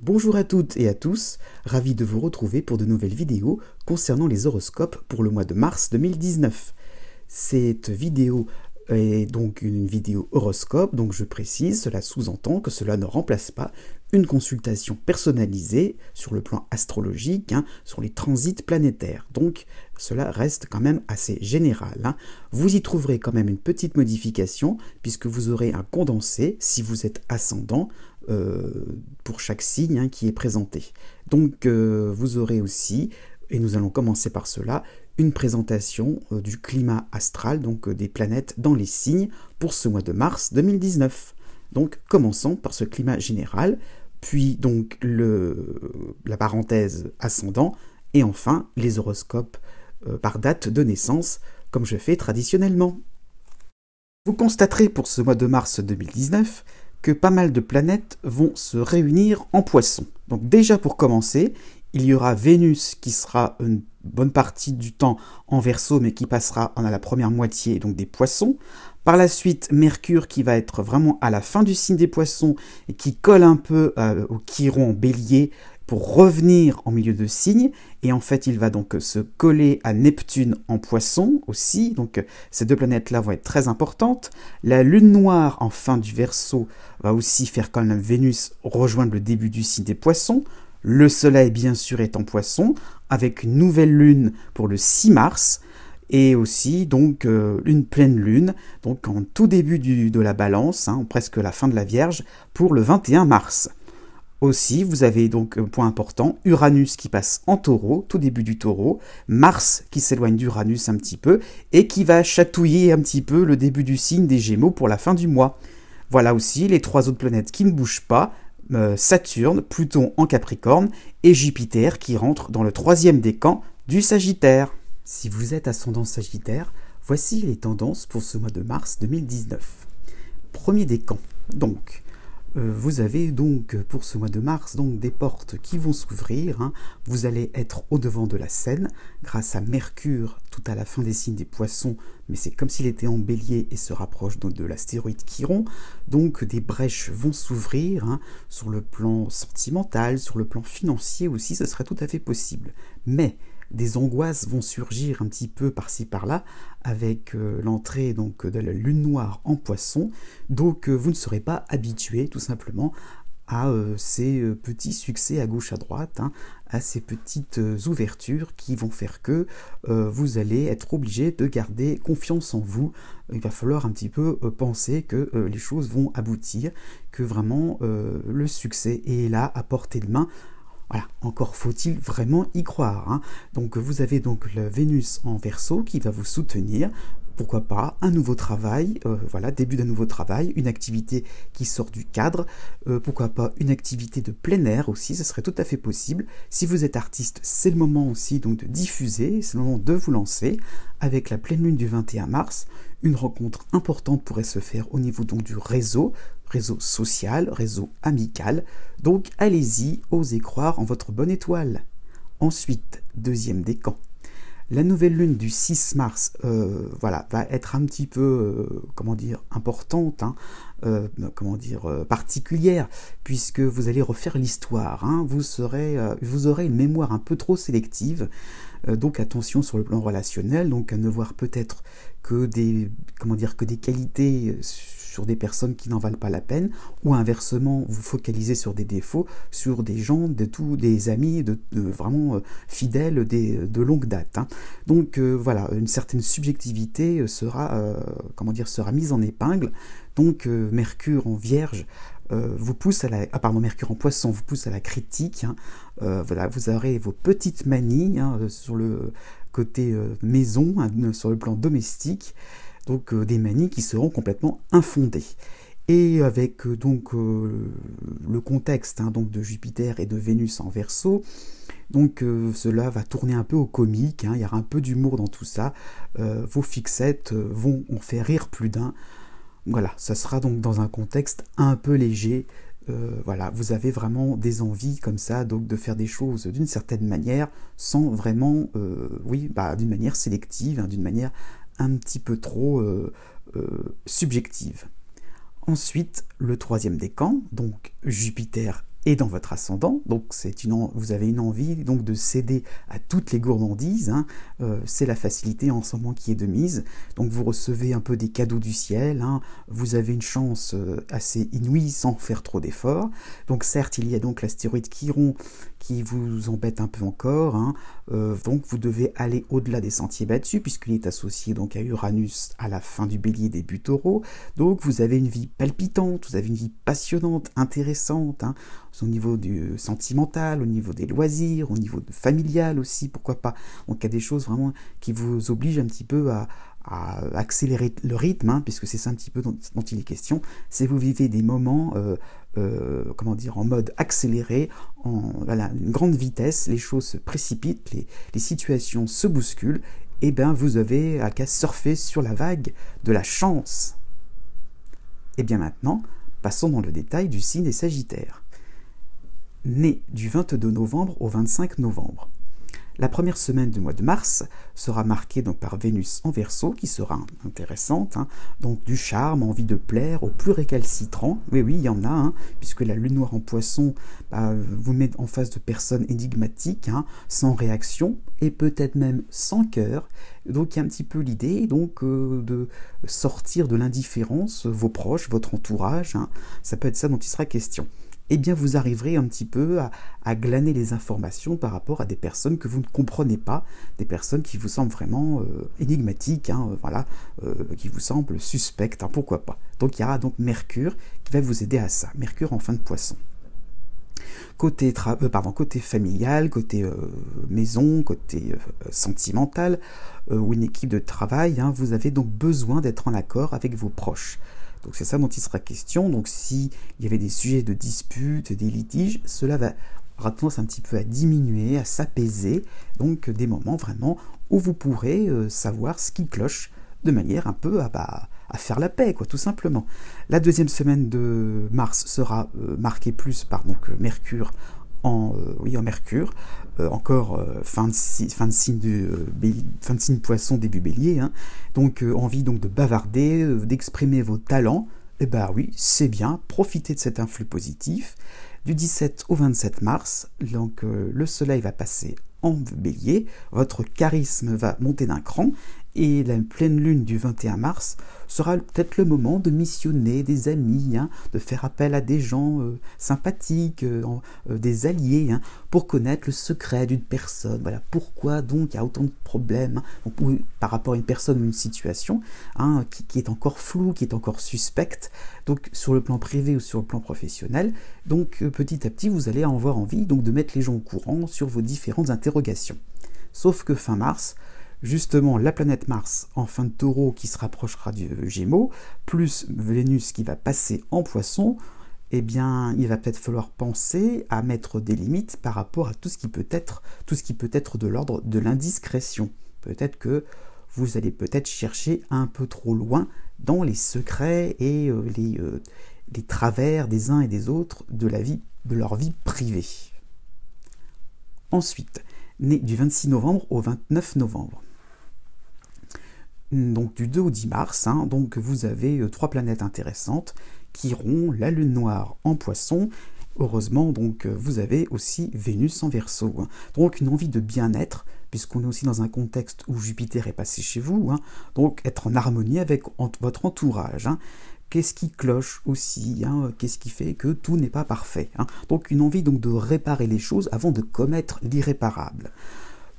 Bonjour à toutes et à tous, ravi de vous retrouver pour de nouvelles vidéos concernant les horoscopes pour le mois de mars 2019. Cette vidéo est donc une vidéo horoscope, donc je précise, cela sous-entend que cela ne remplace pas une consultation personnalisée sur le plan astrologique, sur les transits planétaires. Donc cela reste quand même assez général. Vous y trouverez quand même une petite modification puisque vous aurez un condensé si vous êtes ascendant pour chaque signe qui est présenté. Donc vous aurez aussi, et nous allons commencer par cela, une présentation du climat astral, donc des planètes dans les signes pour ce mois de mars 2019. Donc commençons par ce climat général, puis donc la parenthèse ascendant, et enfin les horoscopes par date de naissance, comme je fais traditionnellement. Vous constaterez pour ce mois de mars 2019 que pas mal de planètes vont se réunir en Poisson. Donc déjà pour commencer, il y aura Vénus qui sera une bonne partie du temps en Verseau, mais qui passera à la première moitié donc des Poissons. Par la suite, Mercure qui va être vraiment à la fin du signe des Poissons et qui colle un peu au Chiron en Bélier pour revenir en milieu de signe. Et en fait, il va donc se coller à Neptune en Poisson aussi. Donc ces deux planètes-là vont être très importantes. La Lune noire en fin du Verseau va aussi faire quand même Vénus rejoindre le début du signe des Poissons. Le Soleil, bien sûr, est en Poisson, avec une nouvelle lune pour le 6 mars, et aussi donc une pleine lune, donc en tout début de la Balance, presque la fin de la Vierge, pour le 21 mars. Aussi, vous avez donc un point important, Uranus qui passe en Taureau, tout début du Taureau, Mars qui s'éloigne d'Uranus un petit peu, et qui va chatouiller un petit peu le début du signe des Gémeaux pour la fin du mois. Voilà aussi les trois autres planètes qui ne bougent pas, Saturne, Pluton en Capricorne et Jupiter qui rentre dans le troisième décan du Sagittaire. Si vous êtes ascendant Sagittaire, voici les tendances pour ce mois de mars 2019. Premier décan, donc vous avez donc pour ce mois de mars donc des portes qui vont s'ouvrir. Vous allez être au devant de la scène grâce à Mercure tout à la fin des signes des Poissons, mais c'est comme s'il était en Bélier et se rapproche donc de l'astéroïde Chiron. Donc des brèches vont s'ouvrir sur le plan sentimental, sur le plan financier aussi, ce serait tout à fait possible. Mais des angoisses vont surgir un petit peu par-ci par-là avec l'entrée donc de la lune noire en Poisson. Donc vous ne serez pas habitué tout simplement à ces petits succès à gauche à droite, à ces petites ouvertures qui vont faire que vous allez être obligé de garder confiance en vous. Il va falloir un petit peu penser que les choses vont aboutir, que vraiment le succès est là à portée de main. Voilà, encore faut-il vraiment y croire. Donc vous avez donc la Vénus en Verseau qui va vous soutenir. Pourquoi pas un nouveau travail, voilà, début d'un nouveau travail, une activité qui sort du cadre, pourquoi pas une activité de plein air aussi, ce serait tout à fait possible. Si vous êtes artiste, c'est le moment aussi donc de diffuser, c'est le moment de vous lancer. Avec la pleine lune du 21 mars, une rencontre importante pourrait se faire au niveau donc du réseau social, réseau amical. Donc allez-y, osez croire en votre bonne étoile. Ensuite, deuxième décan. La nouvelle lune du 6 mars voilà, va être un petit peu, importante, particulière, puisque vous allez refaire l'histoire. Vous aurez une mémoire un peu trop sélective, donc attention sur le plan relationnel, donc à ne voir peut-être que des qualités sur des personnes qui n'en valent pas la peine, ou inversement, vous focalisez sur des défauts, sur des gens, des amis vraiment fidèles de longue date. Donc voilà, une certaine subjectivité sera mise en épingle. Donc Mercure en Vierge vous pousse à Mercure en Poisson vous pousse à la critique. Voilà, vous aurez vos petites manies sur le côté maison, sur le plan domestique. Donc des manies qui seront complètement infondées. Et avec le contexte donc de Jupiter et de Vénus en Verseau, donc cela va tourner un peu au comique, il y aura un peu d'humour dans tout ça, vos fixettes vont en faire rire plus d'un. Voilà, ça sera donc dans un contexte un peu léger. Voilà, vous avez vraiment des envies comme ça, donc de faire des choses d'une certaine manière, sans vraiment, d'une manière sélective, d'une manière un petit peu trop subjective. Ensuite, le troisième décan, donc Jupiter et dans votre ascendant, donc vous avez une envie donc de céder à toutes les gourmandises, hein. C'est la facilité en ce moment qui est de mise, donc vous recevez un peu des cadeaux du ciel, hein. Vous avez une chance assez inouïe sans faire trop d'efforts, donc certes il y a donc l'astéroïde Chiron qui vous embête un peu encore, hein. Donc vous devez aller au-delà des sentiers battus puisqu'il est associé donc à Uranus à la fin du Bélier début Taureau, donc vous avez une vie palpitante, vous avez une vie passionnante, intéressante, hein, au niveau du sentimental, au niveau des loisirs, au niveau familial aussi, pourquoi pas. Donc il y a des choses vraiment qui vous obligent un petit peu à accélérer le rythme, hein, puisque c'est ça un petit peu dont il est question, c'est vous vivez des moments comment dire, en mode accéléré, voilà, une grande vitesse, les choses se précipitent, les situations se bousculent, et bien vous avez qu'à surfer sur la vague de la chance. Et bien maintenant, passons dans le détail du signe des Sagittaires. Né du 22 novembre au 25 novembre. La première semaine du mois de mars sera marquée donc par Vénus en Verseau, qui sera intéressante, hein, donc du charme, envie de plaire aux plus récalcitrants. Oui, il y en a, hein, puisque la lune noire en Poisson vous met en face de personnes énigmatiques, hein, sans réaction et peut-être même sans cœur. Donc il y a un petit peu l'idée donc de sortir de l'indifférence vos proches, votre entourage, hein, ça peut être ça dont il sera question. Eh bien vous arriverez un petit peu à glaner les informations par rapport à des personnes que vous ne comprenez pas, des personnes qui vous semblent vraiment énigmatiques, hein, voilà, qui vous semblent suspectes, hein, pourquoi pas. Donc il y aura donc Mercure qui va vous aider à ça, Mercure en fin de Poisson. Côté familial, côté maison, côté sentimental, ou une équipe de travail, hein, vous avez donc besoin d'être en accord avec vos proches. Donc c'est ça dont il sera question. Donc s'il y avait des sujets de dispute, des litiges, cela aura tendance un petit peu à diminuer, à s'apaiser. Donc des moments vraiment où vous pourrez savoir ce qui cloche de manière un peu à faire la paix, quoi, tout simplement. La deuxième semaine de mars sera marquée plus par donc, Mercure en Mercure, encore fin de signe Poisson, début Bélier, hein. Donc envie donc de bavarder, d'exprimer vos talents, et bah oui, c'est bien, profitez de cet influx positif. Du 17 au 27 mars, donc le soleil va passer en Bélier, votre charisme va monter d'un cran, et la pleine lune du 21 mars sera peut-être le moment de missionner des amis, hein, de faire appel à des gens sympathiques, des alliés, hein, pour connaître le secret d'une personne. Voilà pourquoi donc il y a autant de problèmes, hein, par rapport à une personne ou une situation, hein, qui est encore floue, qui est encore suspecte, donc sur le plan privé ou sur le plan professionnel. Donc petit à petit vous allez avoir envie donc, de mettre les gens au courant sur vos différentes interrogations. Sauf que fin mars, justement la planète Mars en fin de Taureau qui se rapprochera du Gémeaux, plus Vénus qui va passer en Poisson, eh bien il va peut-être falloir penser à mettre des limites par rapport à tout ce qui peut être de l'ordre de l'indiscrétion. Peut-être que vous allez peut-être chercher un peu trop loin dans les secrets et les travers des uns et des autres de leur vie privée. Ensuite, né du 26 novembre au 29 novembre. Donc du 2 au 10 mars, hein, donc vous avez 3 planètes intéressantes, Chiron, la lune noire en Poisson. Heureusement, donc vous avez aussi Vénus en Verseau, hein. Donc une envie de bien-être, puisqu'on est aussi dans un contexte où Jupiter est passé chez vous, hein, donc être en harmonie avec votre entourage, hein. Qu'est-ce qui cloche aussi, hein, qu'est-ce qui fait que tout n'est pas parfait, hein. Donc une envie donc de réparer les choses avant de commettre l'irréparable.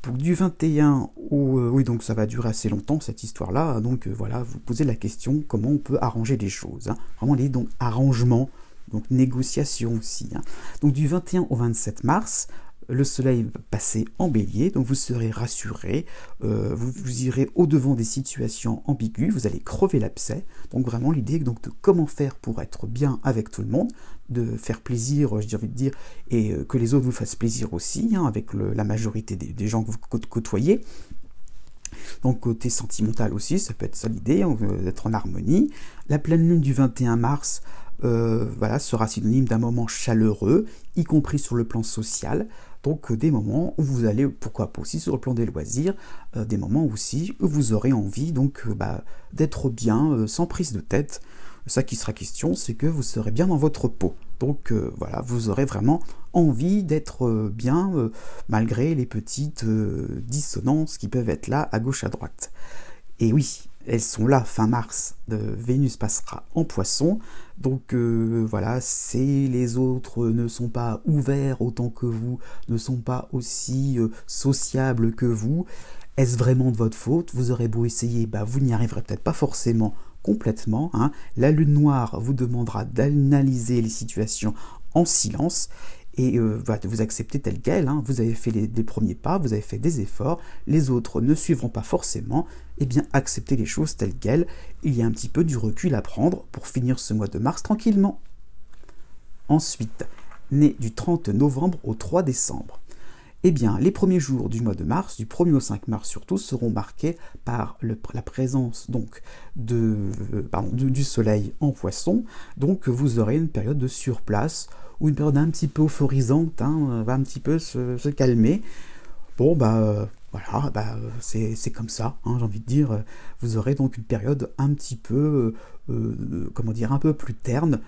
Donc du 21 au... oui, donc ça va durer assez longtemps cette histoire-là, donc voilà, vous posez la question comment on peut arranger les choses, hein. Vraiment les donc arrangements, donc négociation aussi, hein. Donc du 21 au 27 mars, le soleil va passer en Bélier, donc vous serez rassuré, vous irez au-devant des situations ambiguës, vous allez crever l'abcès. Donc vraiment l'idée donc de comment faire pour être bien avec tout le monde, de faire plaisir, j'ai envie de dire, et que les autres vous fassent plaisir aussi, hein, avec la majorité des gens que vous côtoyez. Donc côté sentimental aussi, ça peut être ça l'idée, hein, d'être en harmonie. La pleine lune du 21 mars, voilà, sera synonyme d'un moment chaleureux, y compris sur le plan social. Donc des moments où vous allez, pourquoi pas aussi sur le plan des loisirs, des moments aussi où vous aurez envie donc d'être bien, sans prise de tête. Ça qui sera question, c'est que vous serez bien dans votre peau. Donc voilà, vous aurez vraiment envie d'être bien, malgré les petites dissonances qui peuvent être là à gauche à droite. Et oui, elles sont là fin mars, Vénus passera en Poisson, donc voilà, les autres ne sont pas ouverts autant que vous, ne sont pas aussi sociables que vous. Est-ce vraiment de votre faute? Vous aurez beau essayer, vous n'y arriverez peut-être pas forcément complètement, hein. La lune noire vous demandera d'analyser les situations en silence, et vous accepter tel quel, hein. Vous avez fait des premiers pas, vous avez fait des efforts, les autres ne suivront pas forcément, et bien acceptez les choses telles quelles, il y a un petit peu du recul à prendre pour finir ce mois de mars tranquillement. Ensuite, né du 30 novembre au 3 décembre. Eh bien, les premiers jours du mois de mars, du 1er au 5 mars surtout, seront marqués par la présence donc du soleil en Poisson. Donc vous aurez une période de surplace, ou une période un petit peu euphorisante, hein, va un petit peu se calmer. Bon, voilà, c'est comme ça, hein, j'ai envie de dire. Vous aurez donc une période un petit peu, un peu plus terne,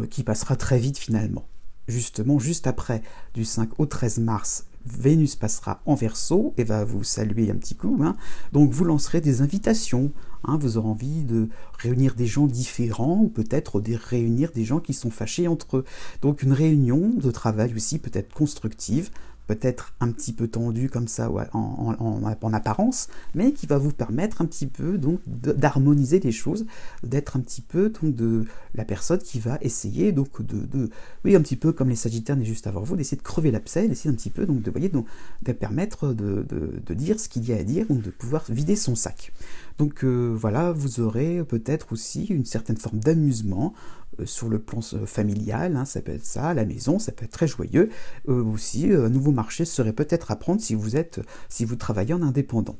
qui passera très vite finalement. Justement, juste après, du 5 au 13 mars, Vénus passera en Verseau et va vous saluer un petit coup, hein. Donc vous lancerez des invitations, hein. Vous aurez envie de réunir des gens différents, ou peut-être de réunir des gens qui sont fâchés entre eux. Donc une réunion de travail aussi peut-être constructive, peut-être un petit peu tendue comme ça en apparence, mais qui va vous permettre un petit peu donc d'harmoniser les choses, d'être un petit peu donc de la personne qui va essayer donc oui, un petit peu comme les Sagittaires nés juste avant vous, d'essayer de crever l'abcès, d'essayer un petit peu donc de permettre de dire ce qu'il y a à dire, donc de pouvoir vider son sac. Donc voilà, vous aurez peut-être aussi une certaine forme d'amusement sur le plan familial, hein, ça peut être ça, à la maison, ça peut être très joyeux. Aussi, un nouveau marché serait peut-être à prendre si vous travaillez en indépendant.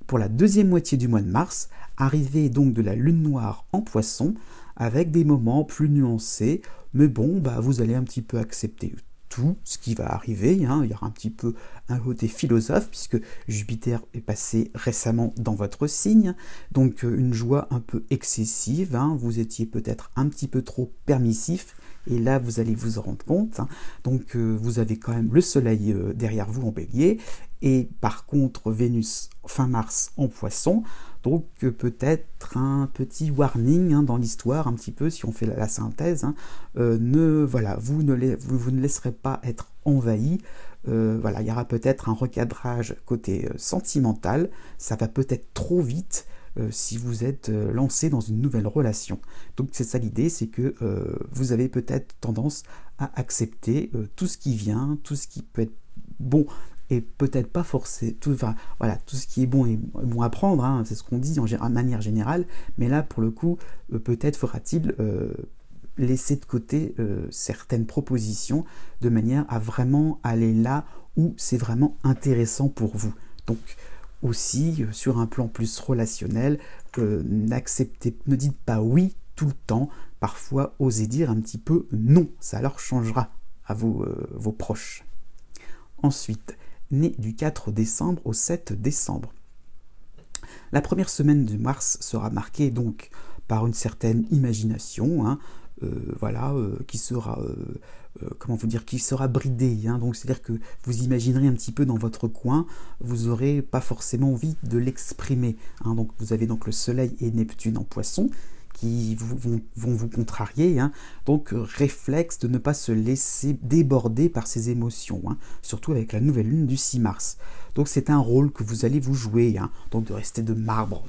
Pour la deuxième moitié du mois de mars, arrivée donc de la lune noire en Poisson, avec des moments plus nuancés, mais bon, vous allez un petit peu accepter tout ce qui va arriver, hein. Il y aura un petit peu un côté philosophe, puisque Jupiter est passé récemment dans votre signe, donc une joie un peu excessive, hein. Vous étiez peut-être un petit peu trop permissif, et là vous allez vous en rendre compte, hein. Donc vous avez quand même le soleil derrière vous en Bélier, et par contre Vénus fin mars en Poisson, donc peut-être un petit warning, hein, dans l'histoire, un petit peu, si on fait la synthèse, hein. Vous ne laisserez pas être envahi. Il y aura peut-être un recadrage côté sentimental, ça va peut-être trop vite si vous êtes lancé dans une nouvelle relation. Donc c'est ça l'idée, c'est que vous avez peut-être tendance à accepter tout ce qui vient, tout ce qui peut être bon, et peut-être pas forcément tout ce qui est bon et bon à prendre, hein, c'est ce qu'on dit en manière générale, mais là pour le coup peut-être faudra-t-il laisser de côté certaines propositions de manière à vraiment aller là où c'est vraiment intéressant pour vous. Donc aussi sur un plan plus relationnel, ne dites pas oui tout le temps, parfois osez dire un petit peu non, ça leur changera à vos proches. Ensuite, né du 4 décembre au 7 décembre. La première semaine de mars sera marquée donc par une certaine imagination, hein, qui sera qui sera bridée, hein. Donc c'est à dire que vous imaginerez un petit peu dans votre coin, vous n'aurez pas forcément envie de l'exprimer, hein. Donc vous avez donc le soleil et Neptune en Poisson qui vont vous contrarier, hein. Donc réflexe de ne pas se laisser déborder par ces émotions, hein, surtout avec la nouvelle lune du 6 mars. Donc c'est un rôle que vous allez vous jouer, hein, donc de rester de marbre,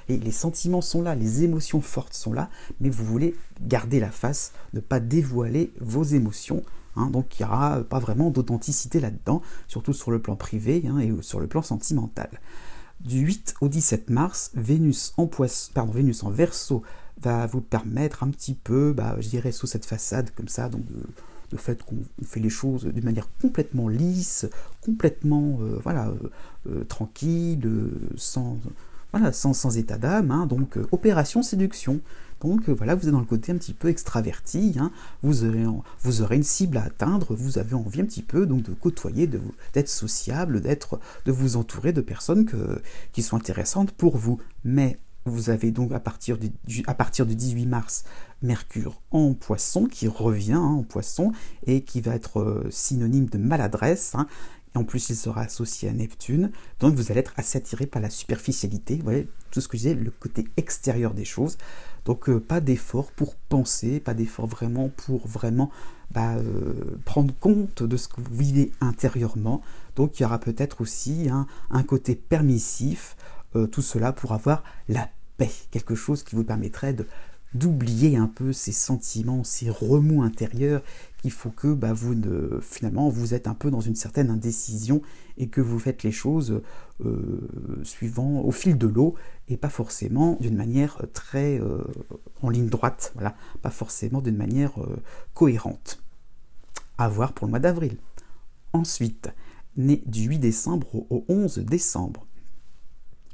et les sentiments sont là, les émotions fortes sont là, mais vous voulez garder la face, ne pas dévoiler vos émotions, hein. Donc il n'y aura pas vraiment d'authenticité là-dedans, surtout sur le plan privé, hein, et sur le plan sentimental. Du 8 au 17 mars, Vénus en Verseau va vous permettre un petit peu, je dirais, sous cette façade comme ça, donc le fait qu'on fait les choses d'une manière complètement lisse, complètement tranquille, sans état d'âme, hein. Donc opération séduction. Donc vous êtes dans le côté un petit peu extraverti, hein. Vous aurez une cible à atteindre, vous avez envie un petit peu donc de côtoyer, d'être sociable, de vous entourer de personnes qui sont intéressantes pour vous. Mais vous avez donc à partir du 18 mars Mercure en Poisson qui revient en Poisson et qui va être synonyme de maladresse. Et en plus, il sera associé à Neptune. Donc, vous allez être assez attiré par la superficialité. Vous voyez, tout ce que je disais, le côté extérieur des choses. Donc, pas d'effort pour penser, pas d'effort vraiment pour prendre compte de ce que vous vivez intérieurement. Donc, il y aura peut-être aussi un côté permissif. Tout cela pour avoir la paix. Quelque chose qui vous permettrait d'oublier un peu ces sentiments, ces remous intérieurs qui font que finalement vous êtes un peu dans une certaine indécision et que vous faites les choses suivant au fil de l'eau et pas forcément d'une manière très en ligne droite, voilà, pas forcément d'une manière cohérente. À voir pour le mois d'avril. Ensuite, né du 8 décembre au 11 décembre.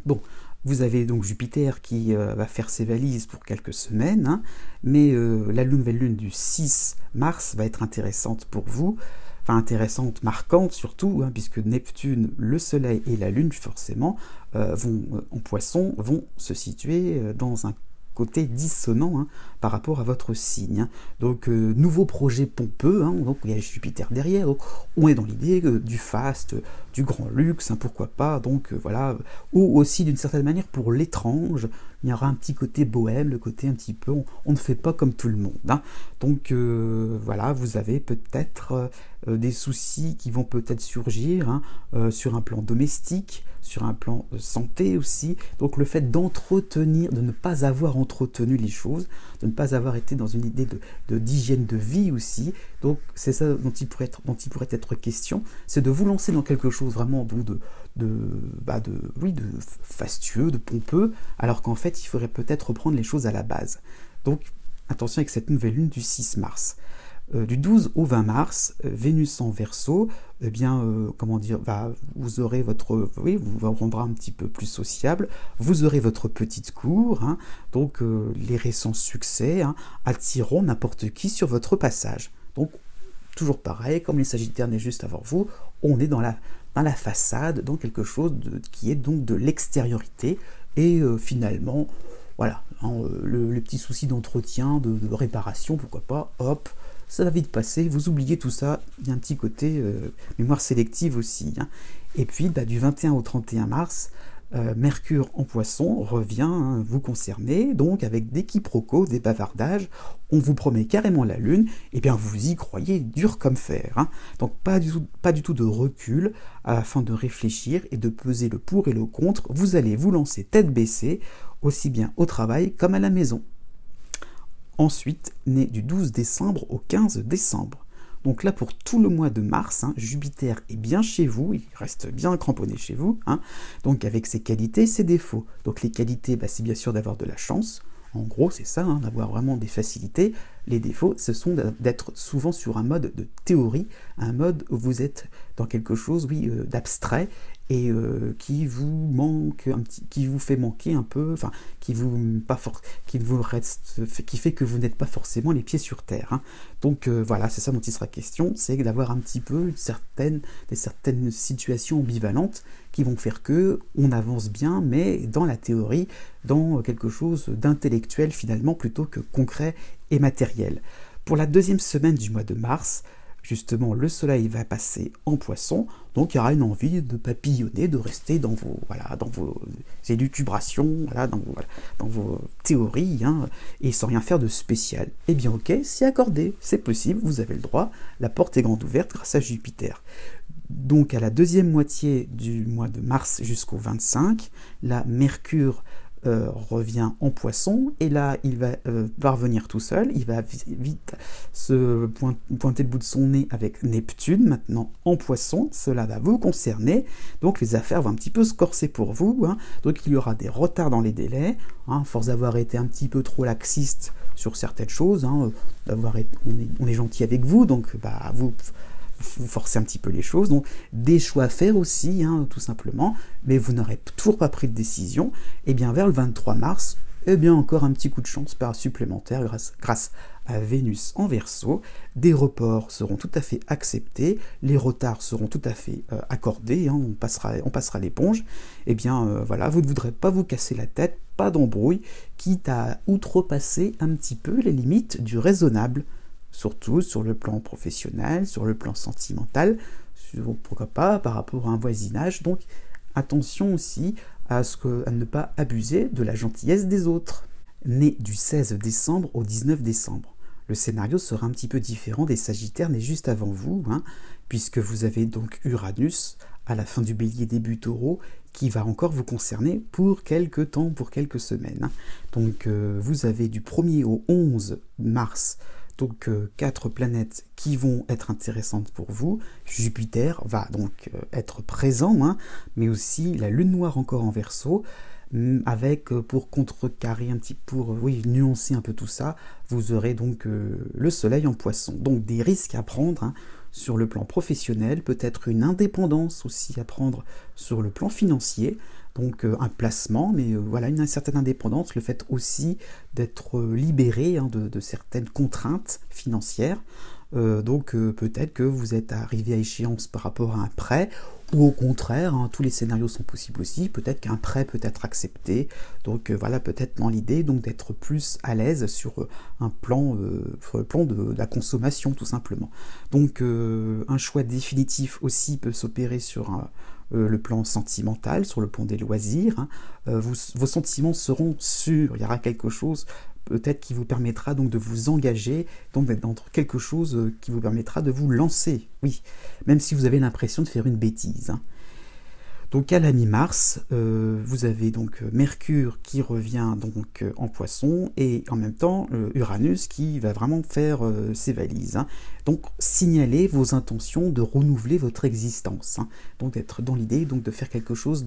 Bon, vous avez donc Jupiter qui va faire ses valises pour quelques semaines, mais la nouvelle lune du 6 mars va être intéressante pour vous, enfin intéressante, marquante surtout, puisque Neptune, le Soleil et la Lune, forcément, en Poisson, vont se situer dans un côté dissonant par rapport à votre signe. Donc, nouveau projet pompeux, donc il y a Jupiter derrière, donc on est dans l'idée du faste, du grand luxe, pourquoi pas, donc voilà, ou aussi d'une certaine manière pour l'étrange, il y aura un petit côté bohème, le côté un petit peu, on ne fait pas comme tout le monde. Donc voilà, vous avez peut-être des soucis qui vont peut-être surgir sur un plan domestique, sur un plan santé aussi. Donc le fait d'entretenir, de ne pas avoir entretenu les choses, de ne pas avoir été dans une idée d'hygiène de vie aussi. Donc c'est ça dont il pourrait être question, c'est de vous lancer dans quelque chose vraiment de fastueux, de pompeux, alors qu'en fait il faudrait peut-être reprendre les choses à la base. Donc attention avec cette nouvelle lune du 6 mars. Du 12 au 20 mars, Vénus en Verseau, vous aurez vous rendra un petit peu plus sociable, vous aurez votre petite cour, donc les récents succès attireront n'importe qui sur votre passage. Donc toujours pareil, comme les Sagittaires naissent juste avant vous, on est dans la façade, dans quelque chose qui est donc de l'extériorité, et finalement, voilà, le petit souci d'entretien, de réparation, pourquoi pas, hop, ça va vite passer, vous oubliez tout ça, il y a un petit côté mémoire sélective aussi. Et puis, du 21 au 31 mars, Mercure en Poisson revient vous concerner, donc avec des quiproquos, des bavardages, on vous promet carrément la Lune, et bien vous y croyez dur comme fer. Donc pas du tout de recul, afin de réfléchir et de peser le pour et le contre, vous allez vous lancer tête baissée, aussi bien au travail comme à la maison. Ensuite, né du 12 décembre au 15 décembre. Donc là, pour tout le mois de mars, Jupiter est bien chez vous, il reste bien cramponné chez vous, donc avec ses qualités et ses défauts. Donc les qualités, c'est bien sûr d'avoir de la chance, en gros c'est ça, d'avoir vraiment des facilités. Les défauts, ce sont d'être souvent sur un mode de théorie, un mode où vous êtes dans quelque chose, d'abstrait, et qui vous fait manquer un peu, enfin qui fait que vous n'êtes pas forcément les pieds sur terre. Donc voilà, c'est ça dont il sera question, c'est d'avoir un petit peu certaines situations ambivalentes qui vont faire que on avance bien, mais dans la théorie, dans quelque chose d'intellectuel finalement plutôt que concret et matériel. Pour la deuxième semaine du mois de mars, justement, le Soleil va passer en Poisson, donc il y aura une envie de papillonner, de rester dans vos élucubrations, dans vos théories, et sans rien faire de spécial. Eh bien ok, c'est accordé, c'est possible, vous avez le droit, la porte est grande ouverte grâce à Jupiter. Donc à la deuxième moitié du mois de mars jusqu'au 25, la Mercure revient en Poisson, et là il va revenir tout seul, il va vite se pointer le bout de son nez avec Neptune, maintenant en Poisson, cela va vous concerner, donc les affaires vont un petit peu se corser pour vous, donc il y aura des retards dans les délais, force d'avoir été un petit peu trop laxiste sur certaines choses, on est gentil avec vous, donc vous forcez un petit peu les choses, donc des choix à faire aussi, tout simplement, mais vous n'aurez toujours pas pris de décision, et bien vers le 23 mars, encore un petit coup de chance supplémentaire grâce à Vénus en Verseau. Des reports seront tout à fait acceptés, les retards seront tout à fait accordés, hein, on passera l'éponge. Eh bien voilà, vous ne voudrez pas vous casser la tête, pas d'embrouille, quitte à outrepasser un petit peu les limites du raisonnable, surtout sur le plan professionnel, sur le plan sentimental, pourquoi pas par rapport à un voisinage. Donc attention aussi à ne pas abuser de la gentillesse des autres. Né du 16 décembre au 19 décembre. Le scénario sera un petit peu différent des Sagittaires nés juste avant vous, hein, puisque vous avez donc Uranus à la fin du Bélier début Taureau qui va encore vous concerner pour quelques temps, pour quelques semaines. Hein. Donc vous avez du 1er au 11 mars donc 4 planètes qui vont être intéressantes pour vous. Jupiter va donc être présent, hein, mais aussi la Lune noire encore en Verseau, avec pour contrecarrer un petit, nuancer un peu tout ça, vous aurez donc le Soleil en Poisson. Donc des risques à prendre, hein, sur le plan professionnel, peut-être une indépendance aussi à prendre sur le plan financier. Donc un placement, mais voilà, une certaine indépendance, le fait aussi d'être libéré, hein, de certaines contraintes financières. Donc peut-être que vous êtes arrivé à échéance par rapport à un prêt, ou au contraire, hein, tous les scénarios sont possibles aussi, peut-être qu'un prêt peut être accepté. Donc voilà, peut-être dans l'idée donc d'être plus à l'aise sur un plan, sur le plan de la consommation tout simplement. Donc un choix définitif aussi peut s'opérer sur le plan sentimental, sur le plan des loisirs, hein. Vos sentiments seront sûrs, il y aura quelque chose peut-être qui vous permettra donc de vous engager, donc d'être dans quelque chose qui vous permettra de vous lancer, oui, même si vous avez l'impression de faire une bêtise, hein. Donc à la mi-mars, vous avez donc Mercure qui revient donc en Poisson et en même temps Uranus qui va vraiment faire ses valises, hein. Donc signalez vos intentions de renouveler votre existence, hein. Donc d'être dans l'idée donc de faire quelque chose,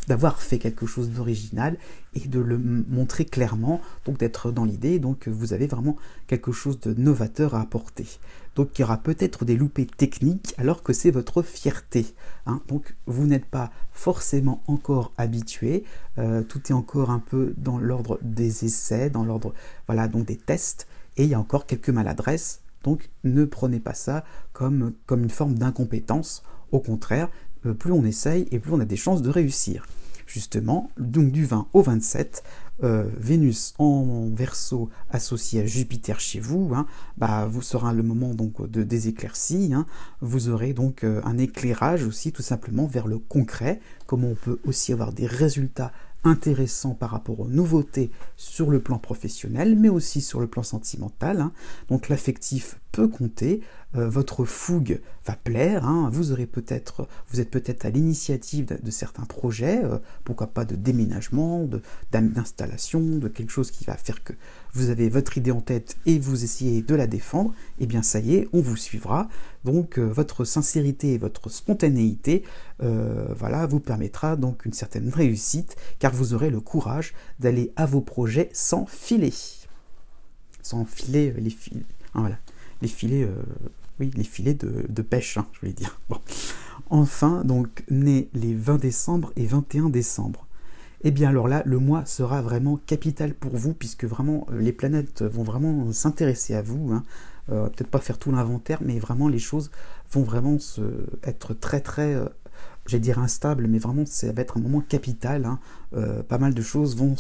d'avoir fait quelque chose d'original et de le montrer clairement, donc d'être dans l'idée donc que vous avez vraiment quelque chose de novateur à apporter. Donc il y aura peut-être des loupés techniques alors que c'est votre fierté, hein. Donc vous n'êtes pas forcément encore habitué, tout est encore un peu dans l'ordre des essais, dans l'ordre voilà, donc des tests, et il y a encore quelques maladresses, donc ne prenez pas ça comme une forme d'incompétence, au contraire, plus on essaye et plus on a des chances de réussir. Justement, donc du 20 au 27, Vénus en Verseau associée à Jupiter chez vous, hein, vous sera le moment donc des éclaircies, hein. Vous aurez donc un éclairage aussi tout simplement vers le concret, comment on peut aussi avoir des résultats intéressants par rapport aux nouveautés sur le plan professionnel, mais aussi sur le plan sentimental, hein. Donc l'affectif peut compter, votre fougue va plaire, hein. Vous êtes peut-être à l'initiative de certains projets, pourquoi pas de déménagement, d'installation, de quelque chose qui va faire que vous avez votre idée en tête et vous essayez de la défendre, et bien ça y est, on vous suivra. Donc votre sincérité et votre spontanéité voilà, vous permettra donc une certaine réussite, car vous aurez le courage d'aller à vos projets sans filet. Sans filet, les filets, hein, voilà, les filets, oui, les filets de pêche, hein, je voulais dire. Bon. Enfin, donc, né les 20 décembre et 21 décembre. Et bien alors là, le mois sera vraiment capital pour vous, puisque vraiment, les planètes vont vraiment s'intéresser à vous, hein. Peut-être pas faire tout l'inventaire, mais vraiment les choses vont vraiment être très très, j'allais dire instables, mais vraiment ça va être un moment capital, hein. Pas mal de choses vont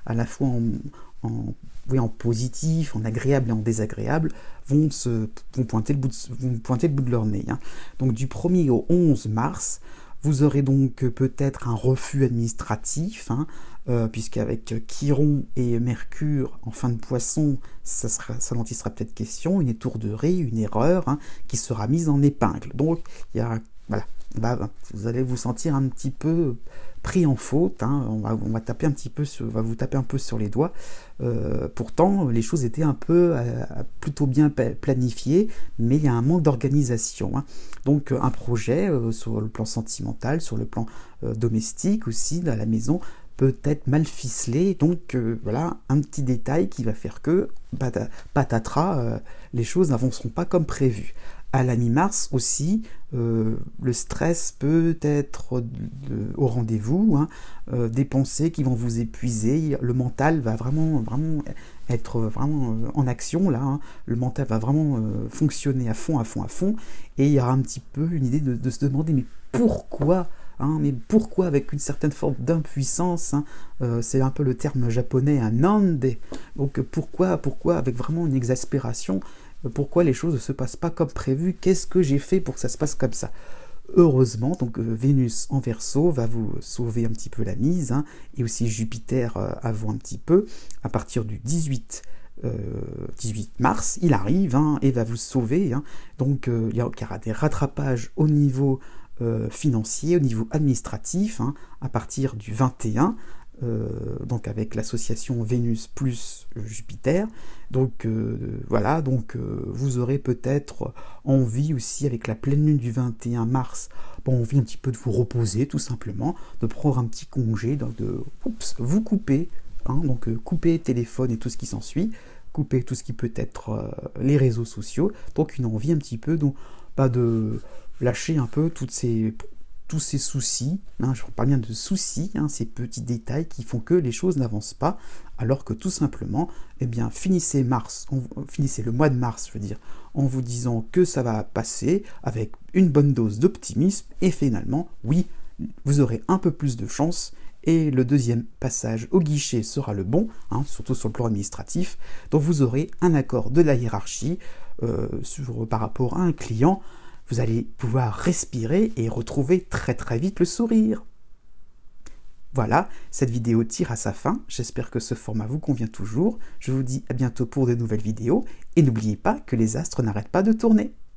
à la fois en positif, en agréable et en désagréable, vont pointer le bout de leur nez, hein. Donc du 1er au 11 mars, vous aurez donc peut-être un refus administratif, hein, puisqu'avec Chiron et Mercure en fin de Poisson, ça dont il sera peut-être question, une étourderie, une erreur, hein, qui sera mise en épingle. Donc il y a, voilà, vous allez vous sentir un petit peu pris en faute, hein. On va vous taper un peu sur les doigts. Pourtant, les choses étaient un peu plutôt bien planifiées, mais il y a un manque d'organisation, hein. Donc un projet sur le plan sentimental, sur le plan domestique aussi, à la maison, peut être mal ficelé. Donc voilà, un petit détail qui va faire que, patatras, les choses n'avanceront pas comme prévu. À la mi-mars aussi, le stress peut être au rendez-vous, hein, des pensées qui vont vous épuiser, le mental va vraiment être vraiment en action là, hein. Le mental va vraiment fonctionner à fond, et il y aura un petit peu une idée de se demander mais pourquoi, hein, mais pourquoi avec une certaine forme d'impuissance, hein, c'est un peu le terme japonais, un nande, donc pourquoi avec vraiment une exaspération, pourquoi les choses ne se passent pas comme prévu, qu'est-ce que j'ai fait pour que ça se passe comme ça. Heureusement, donc Vénus en Verseau va vous sauver un petit peu la mise, hein, et aussi Jupiter à vous un petit peu. À partir du 18 mars, il arrive, hein, et va vous sauver, hein. Donc il y aura des rattrapages au niveau financier, au niveau administratif, hein, à partir du 21, donc avec l'association Vénus plus Jupiter. Donc voilà, donc vous aurez peut-être envie aussi, avec la pleine lune du 21 mars, envie un petit peu de vous reposer tout simplement, de prendre un petit congé, de vous couper, hein, donc couper téléphone et tout ce qui s'ensuit, couper tout ce qui peut être les réseaux sociaux, donc une envie un petit peu de lâcher un peu tous ces soucis, hein, je parle bien de soucis, hein, ces petits détails qui font que les choses n'avancent pas, alors que tout simplement, eh bien, finissez le mois de mars, je veux dire, en vous disant que ça va passer avec une bonne dose d'optimisme, et finalement, oui, vous aurez un peu plus de chance, et le deuxième passage au guichet sera le bon, hein, surtout sur le plan administratif, donc vous aurez un accord de la hiérarchie par rapport à un client. Vous allez pouvoir respirer et retrouver très très vite le sourire. Voilà, cette vidéo tire à sa fin, j'espère que ce format vous convient toujours. Je vous dis à bientôt pour de nouvelles vidéos, et n'oubliez pas que les astres n'arrêtent pas de tourner.